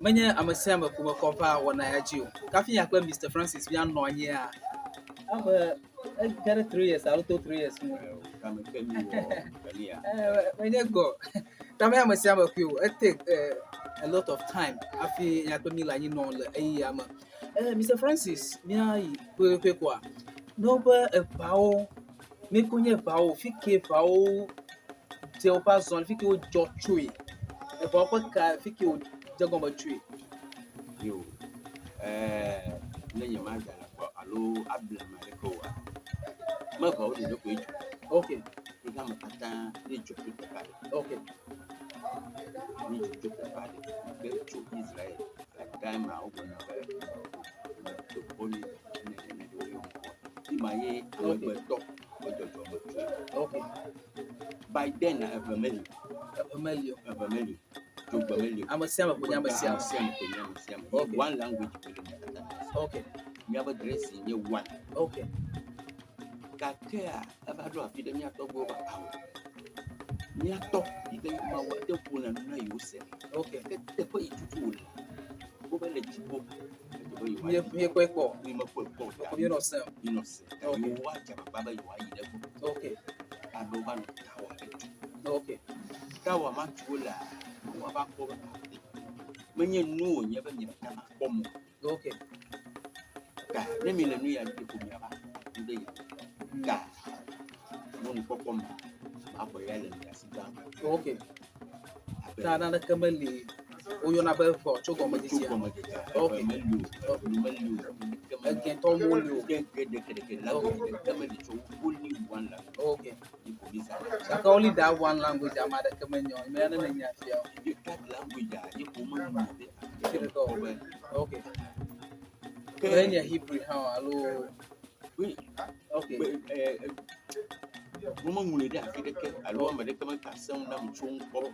Manya amasema kuma kopa wana yaji. Kafi yakwa Mr. Francis bi anno anye a. Aba kare 3 years, auto 3 years. Kama kemi wo kania. Manya go. Tama amasema ku it take a lot of time. Afi yakwa mi la nyi no le ayi ama. Mr. Francis, mi ayi kwe kwa. No ba e bawo. Me kunye bawo, fike bawo. Te o pa zone fike o jo chui. E bawo ka fike o jagon ba chui. Yo. Nenye majala kwa alo abla mareko wa. Maka odi doko ijo. Okay. Ika makata ni joku pepade. Okay. Ni joku pepade. Becho Israel. Like time a ogo na ba. To poli ne do yo. Imaye awebe tok ojojo mo. Okay. By then I have a menu. I'm a Sam. Okay. One language. Okay. You have a dress in your one. Okay. Kakea, about to feed me at over hour. Near top, you think about what the pool and you say. Okay. The way to do it. Over the chipo. We are quite poor. We must put You know, sir. you know, you watch a baba you are. Okay. And no one tower. Okay. Tower matula. When you know, you never need a bomb. Okay. Let me learn you and people today. God, money for bomb. Okay. Tana Kamali. Oh, you're not bad for Chogo Magician. Okay. Again, Tom will you get only one language. Okay. Like only that one language I'm at a command. Man, and that language, you okay. Then you're Hebrew, how? Hello. Okay. Woman will have a long medical sound.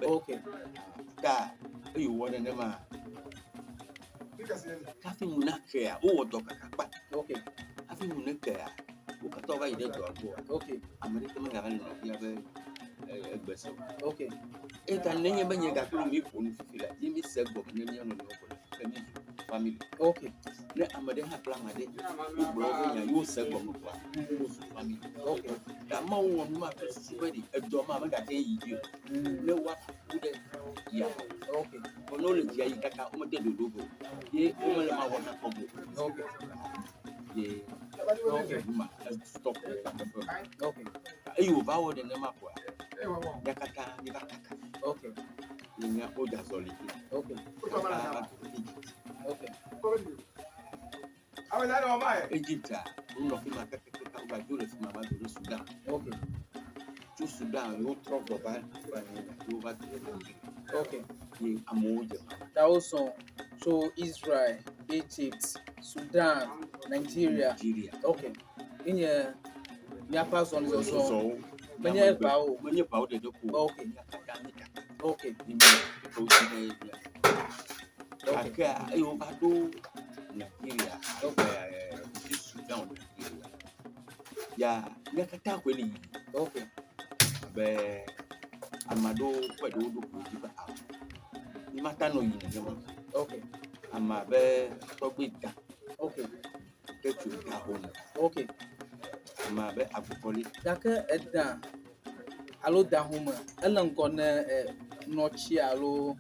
Okay. God, you want an emma. Nothing will not care. Oh, doctor. Okay. Nothing will not care. Okay. American government have a vessel. Okay. It can name when you got to me for Jimmy said, family. Okay. Let Amadeha plan a day. You said, family. Okay. That more one matters already. A doma that day you know what? Yeah. Okay. For knowledge, you got out of the logo. Yeah, only my one. Okay. Yeah. Okay. Stop. Okay. You vowed in the map. Yakata. Okay. In your older solid. Okay. Okay. Egypt, Sudan. Okay. To Sudan, you talk about Okay. I'm That also so Israel, Egypt, Sudan, Nigeria. Okay. In your pass on also. When you bow, okay. Okay. Okay, you overdo Nigeria. Okay, Sudan, Nigeria. Yeah, Nakata Willie. Okay. Amado, what do you do? You must know you. Okay. I'm a bear, okay. Get you home. Okay. I'm a bear, Apopoli. Daka Edda. Allo Dahuma. Elan gonna not chialo.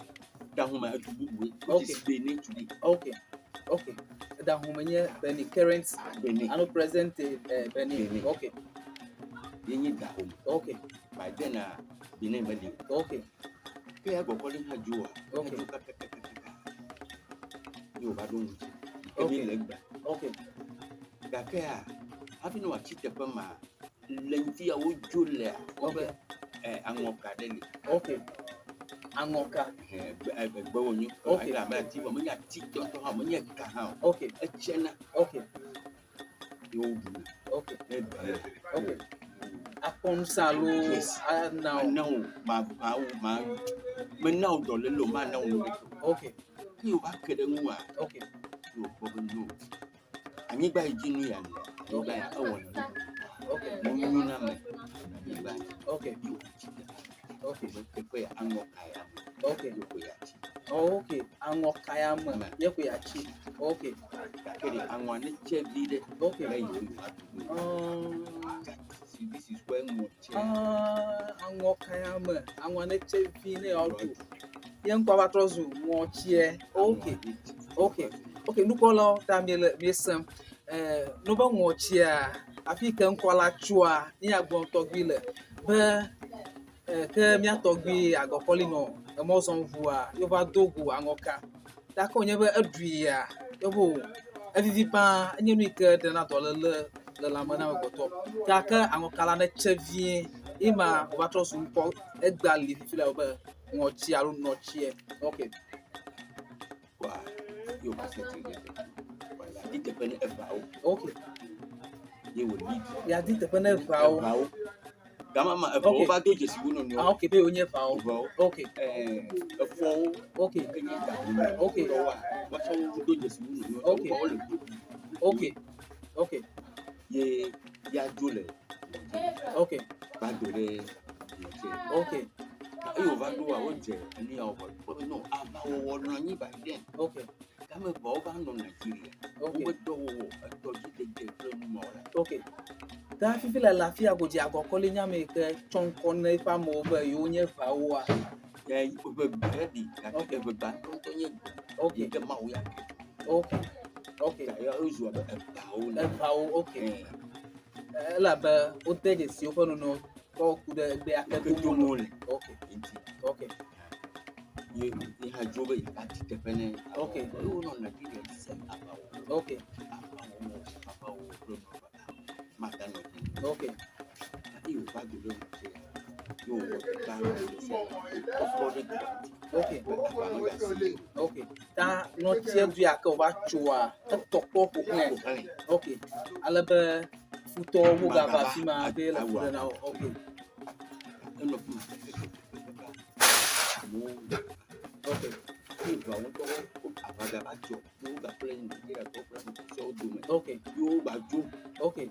Dahuma, okay. They need to be. Okay. Okay. Dahuma, Benny, current, Benny, and present Benny. Okay. You need that home. Okay. By then, be named. Okay. Okay, I go calling her Joa. Okay. You are doing okay. Okay. Daka, having no cheat upon my lengthy old Julia. Okay. Angoka. Okay. Angoka. Bone you. Okay. I'm a team of my teeth on how many account. Okay. A chena. Okay. You okay. Okay. Upon Salo. Yes. Now. My now don't little man know. Okay. You are kidding. Okay. You probably know. I need by Junior. Okay. Okay. Okay. Okay. Okay. Okay. Oh, okay. kayama ye ko ya chi okay Kiri angwane chevi de. okay Like you have to do. See, this is when much. anwo kayama anwa ne chevi ne odu ye nkwa batrozu mo chie okay okay nukola ta mi sem no ba mo chie afi ke nkola chua ni agbon togbi le be ke mi atogbi agokoli no e mo son vua yo va dogu angoka ta ko nye be aduia yo bo avivi pa nye nu ke de na to le la mana me goto ta ka angoka la na chevie ima o batro su nko egba li fi la be mo chi aru no chi okay Wow, you pass it together. Well, I did the penny about. okay You will need ya di te pene vao about. Gamma, a Okay. over to just one on your okay be onye vao about okay a fall. okay Okay. What's all do just one? Okay. okay okay Ye, ya, Julie. okay Bad day. okay You value our own jail, and you are no, I'm on you by then. okay Come above and on Nigeria. okay What do I told you the more? okay ta fi la la fi agoji agokoli nya me ke chonko na ifa mo be yo nye vao a Yeah, you could be ready. Okay, but back on you. okay The Maui. okay okay I always were a vao okay la be o te je si o ko no ko ku de be akedo mo okay okay You had drove it at the penny. Okay. Oh, no, Nigeria. okay okay You bad to look. You okay okay ta no tie du aka o ba chua ta tokpo ko okay ala be futo wo ga ba fi ma be la fu na okay okay okay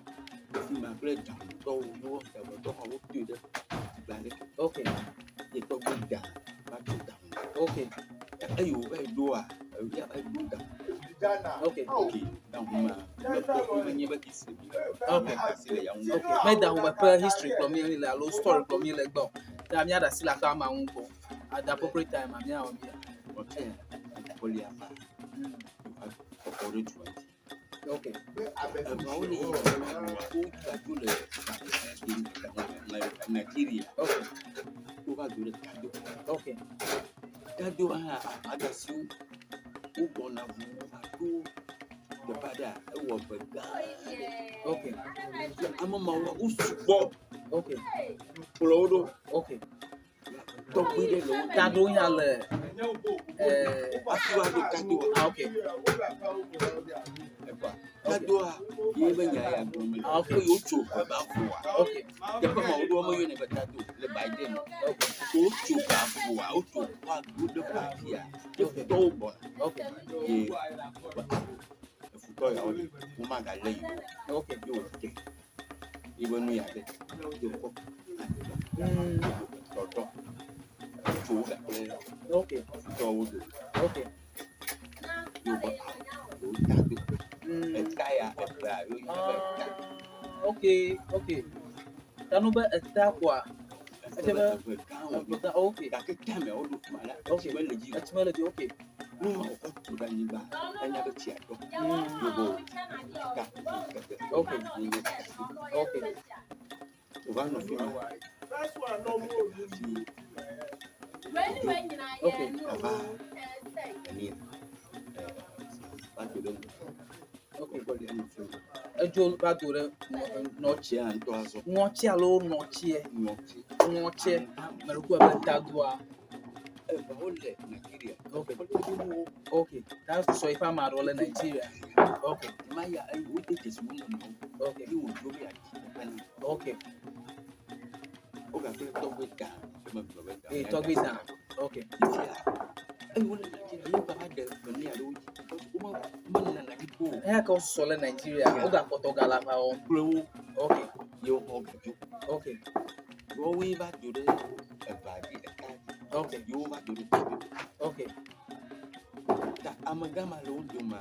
okay okay okay okay me da ho pe history from me la lo story from me le gbo ta mi ada sila ka ma unko at the appropriate time am ya o mi okay Nigeria. okay okay Gado ada su ubona vu the father was okay ama mawa usubo okay polodo okay to gbede lo ta do ya le afiwa do kado okay kado ye be nya ya go mi Okay. yo cho ba fu okay the pa ma wo mo yo ne ba kado le Biden okay o cho ba fu o cho wa go de ba pia yo to bo okay ye fu to ya o ma ga le okay yo te ibo nu ya de yo ko to cho ga le okay to wo do okay yo ba o ta do kaya ba yo okay okay tanu ba eta kwa okay Kake tame o do mala okay wele ji etymology okay numa o to da ni ba anya be ti ato yo bo ka okay okay o ba no fi ma okay aba ni ba do okay ko de ni fi ejo ba do re no chi an to aso no chi alo no chi no chi meruku ba ta do a ba o le Nigeria okay okay that's so if I'm at all in Nigeria okay ma ya ai o te jesu mo no okay you do be at okay o ga pe to we da talk with now okay ai o le Nigeria yo ba de ni alo mo na na di ko ka so le Nigeria o ga Portugal fa o okay yo ho ju okay yo we ba do de ba di okay yo ba do de okay ta amagama le wodoma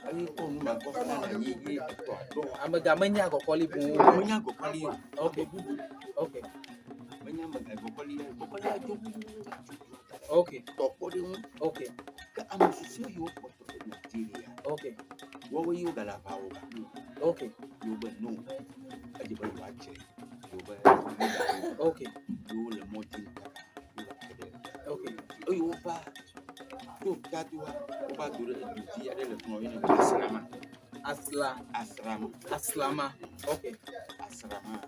ayi ko nu ma ko fana na ye to ado amega menya agokoli bu menya gokali Okay. Okay. menya gokali ajo Okay. to ko de mu Okay. ka amususu yo ko to Nigeria Okay. wo we yo gala ba wo Okay. yo ba no aje ba wa che yo ba Okay. yo le motin Okay. yo ba yo kadwa o ba dure duti ya de le no yin asrama Aslama. Okay. asrama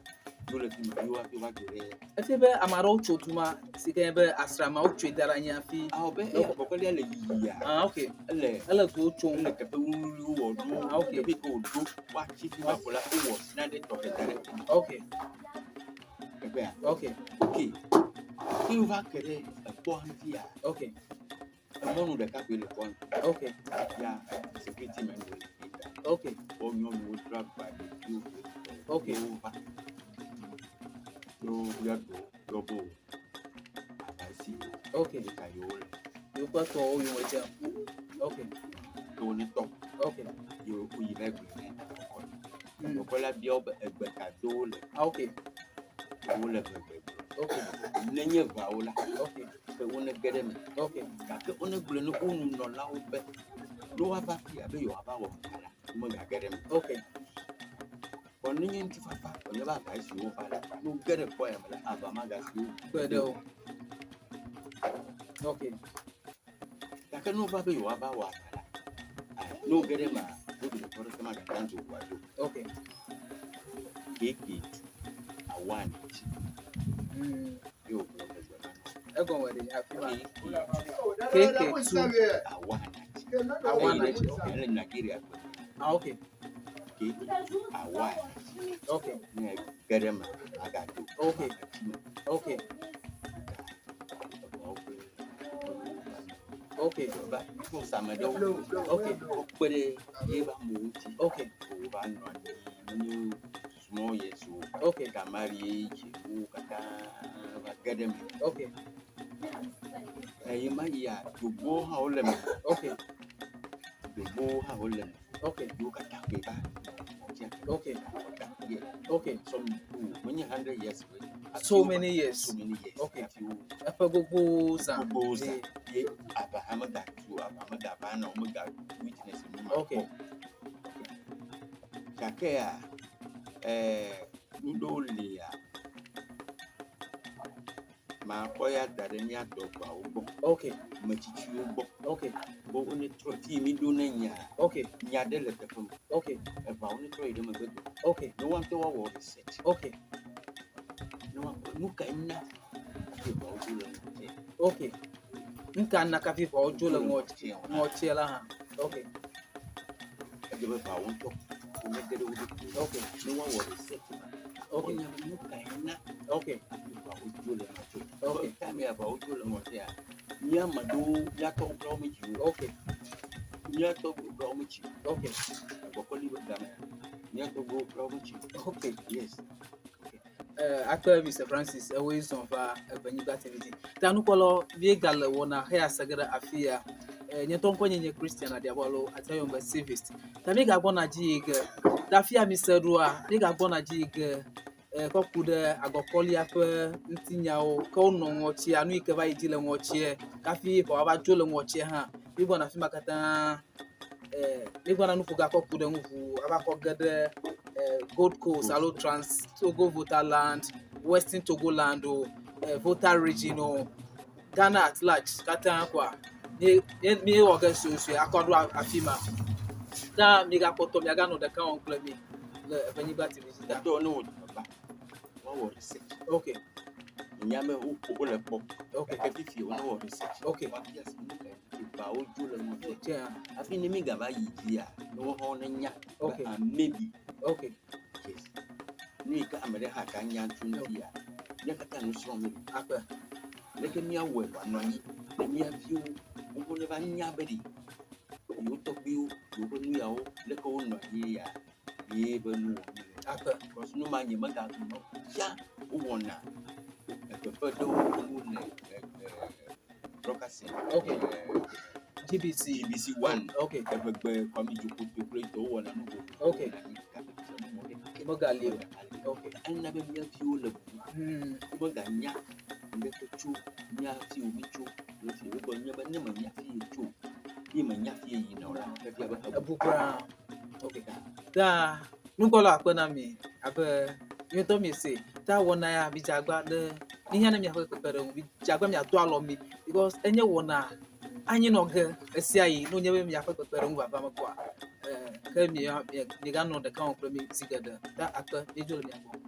yo le tuma yo wa dure Efe be amara ocho tuma sike be asrama ocho daranya fi. a be e ko ko le yiya Okay. le Ala go ocho. le ke be wu wo do Okay. ke be ko do wa chi fi wa pola o wo na de to ke dare Okay. ke be Okay. okay ki va kere e po antia Okay. e mo nu de ka pe le po Okay. ya security men wo Okay. o nyo no drag by you Okay. yo ya do robo abasi Okay. ka yo le You got to all you waja. Okay. to ni to Okay. yo ku yi le gbe ni ko la bi o egbe ka do le Okay. o le gbe Okay. nenye va o la Okay. pe wona gede me Okay. ka ke ona gbe no unu no la o be lo wa ba fi abe yo aba wo kala mo ga gede me Okay. ko nenye nti fafa o ne ba ka si o fa la no gede ko ya mala aba ma ga si o Bedo. Okay. ka ke no ba be yo aba wa kala no gede ma o de ko ma ga tanzo wa do Okay. keke awani yo ko le gbe ma Egon where they have keke KK2 awani Awana. okay le Nigeria Okay. keke awani Okay. ne gede ma aga do Okay. Okay. Okay. ba ko sama do Okay. pere ye ba mo ti Okay. o ba no ni small yes o Okay. kamari ji o kata ba gede me Okay. e ma ya dubo ha o le me Okay. dubo ha o le me Okay. do kata be ba Okay. yeah Okay. some many 100 years ago So many years. so many years Okay. you Apa gogo za. Gogoza. Ye Abraham got to Abraham got ban omega witness in Okay. Shakea Nudolia Ma Koya Dadenia Dopa Ubo Okay. Machichu Okay. Bo only troti me do Nanya Okay. Nyadele Pepum Okay. about only trade them a good. Okay. No one to our research. Okay. No one look enough about you. Okay. Nka na kafi for ojo le ngochi la ha. Okay. I give up our own talk. Okay. No one was research. Okay. Okay. Okay. Time about you and what there. Near Madu, Yato Bromwich, Okay. Yato Bromwich, Okay. Bocoli with them. Yato go Bromwich. Okay. Yes. Actor Mr. Francis, a wisdom of a Beniga activity. Tanukolo, Vigal, Wana, Hair Sagada Afia, Nyatonko Christian at Diabolo, I tell you, my civist. Tamiga Bona Jig, Dafia Mr. Dua, Niga Bona Jig, Kokuda, Agokoli up, Ntinyao, Kono, Mochi, Anuika Vaidil and Watchie, Kafi, or about Jul and Watchie, huh? You want to Fimakata, you want to Nufuga Kokuda, Abakogada. Gold Coast, Alo Trans, Togo Voter Land, Western Togo Land, Voter Region, Ghana at large, Katankwa, me August, Akodo Afima. Da Miga Poto Miagano, the Count Plemi, the Benibati I visitor. don't know what was research. Okay, Yame who pull a pop. okay, If you know research. okay. Yes, about Jula. Yeah, I've been a mega by year. No honor, okay, maybe. okay, Yes. Nika America can yan Tunisia. Yakatan from me. Upper, Let me away one money. Let me have you. Who never nyabedi. You talk you will know. Let go no here. Ye benu. Upper, Because no man you must have no. Ya, who won now? At the further moon. broadcasting. Okay. GBC. GBC One. Okay. Ebegbe Kwame Joko Pekreto one and no. Okay. Mogali. Okay. And never be a few level. Boganya. Mbeto nya fi obicho. If you go never nya fi chu. Nya fi yinora. Abukra. Okay. Da nukola akpena mi abe you told me say that one I be jagba the ninya me akwe pepere bi jagba me ato alo mi because enye wona anyi no ge asiai no nyewe me akwe pepere mu baba makwa ka mi ga no the kan okro mi sigada that akpa ejolo mi akwa